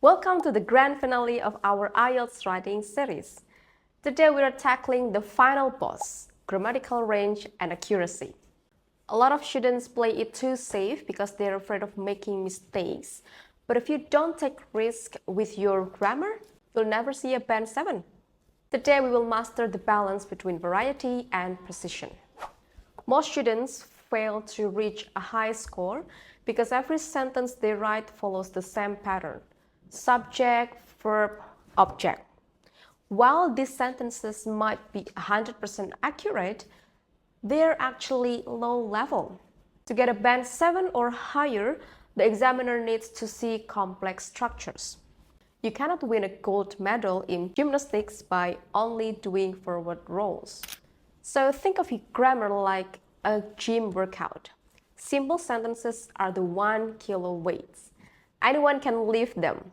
Welcome to the grand finale of our IELTS writing series. Today we are tackling the final boss, grammatical range and accuracy. A lot of students play it too safe because they're afraid of making mistakes. But if you don't take risk with your grammar, you'll never see a band 7. Today we will master the balance between variety and precision. Most students fail to reach a high score because every sentence they write follows the same pattern: subject, verb, object. While these sentences might be 100% accurate, they're actually low level. To get a band 7 or higher, the examiner needs to see complex structures. You cannot win a gold medal in gymnastics by only doing forward rolls. So think of your grammar like a gym workout. Simple sentences are the 1 kilo weights. Anyone can lift them.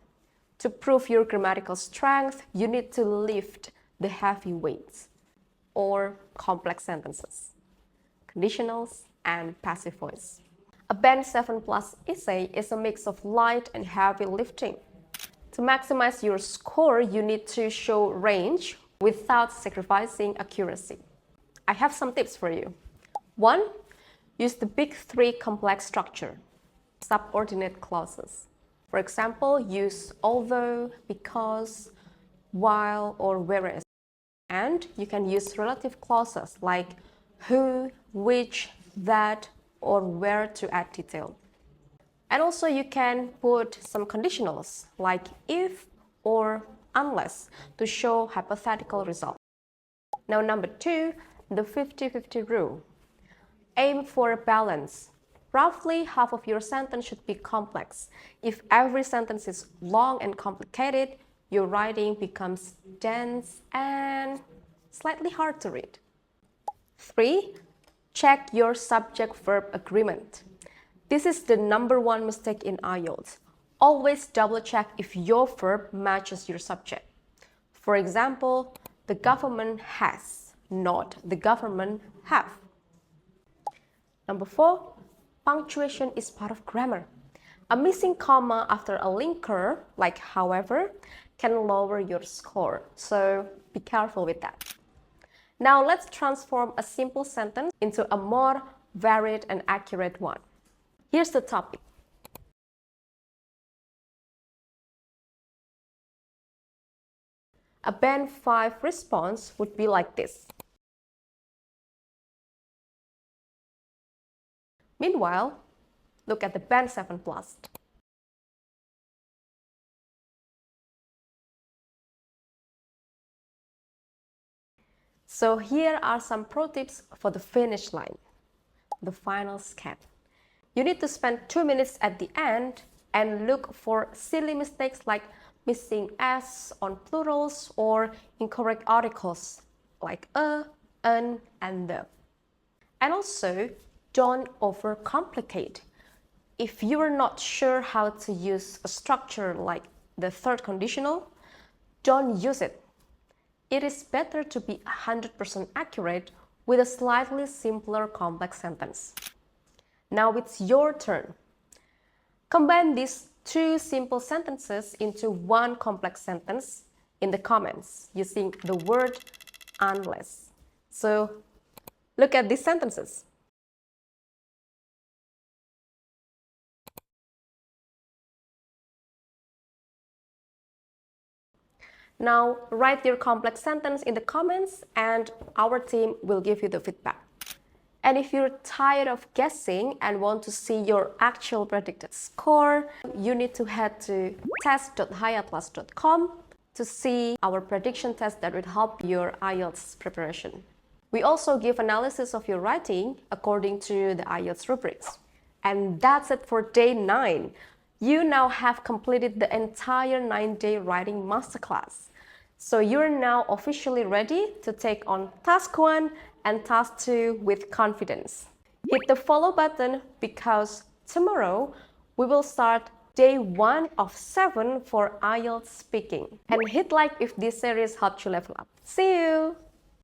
To prove your grammatical strength, you need to lift the heavy weights or complex sentences, conditionals, and passive voice. A band 7 plus essay is a mix of light and heavy lifting. To maximize your score, you need to show range without sacrificing accuracy. I have some tips for you. 1. Use the big 3 complex structure, subordinate clauses. For example, use although, because, while, or whereas. And you can use relative clauses like who, which, that, or where to add detail. And also you can put some conditionals like if or unless to show hypothetical results. Now number 2, the 50-50 rule. Aim for a balance. Roughly half of your sentence should be complex. If every sentence is long and complicated, your writing becomes dense and slightly hard to read. 3. Check your subject-verb agreement. This is the number 1 mistake in IELTS. Always double-check if your verb matches your subject. For example, the government has, not the government have. Number 4. Punctuation is part of grammar. A missing comma after a linker, like however, can lower your score, so be careful with that. Now let's transform a simple sentence into a more varied and accurate one. Here's the topic. A band 5 response would be like this. Meanwhile, look at the band 7 plus. So here are some pro tips for the finish line, the final scan. You need to spend 2 minutes at the end and look for silly mistakes like missing s on plurals or incorrect articles like a, an, and the. And also, don't overcomplicate. If you are not sure how to use a structure like the third conditional, don't use it. It is better to be 100% accurate with a slightly simpler complex sentence. Now it's your turn. Combine these 2 simple sentences into 1 complex sentence in the comments using the word unless. So look at these sentences. Now write your complex sentence in the comments and our team will give you the feedback. And if you're tired of guessing and want to see your actual predicted score, you need to head to test.hiatlaz.com to see our prediction test that will help your IELTS preparation. We also give analysis of your writing according to the IELTS rubrics. And that's it for day 9. You now have completed the entire 9-day writing masterclass. So you're now officially ready to take on task 1 and task 2 with confidence. Hit the follow button because tomorrow we will start day 1 of 7 for IELTS speaking. And hit like if this series helped you level up. See you!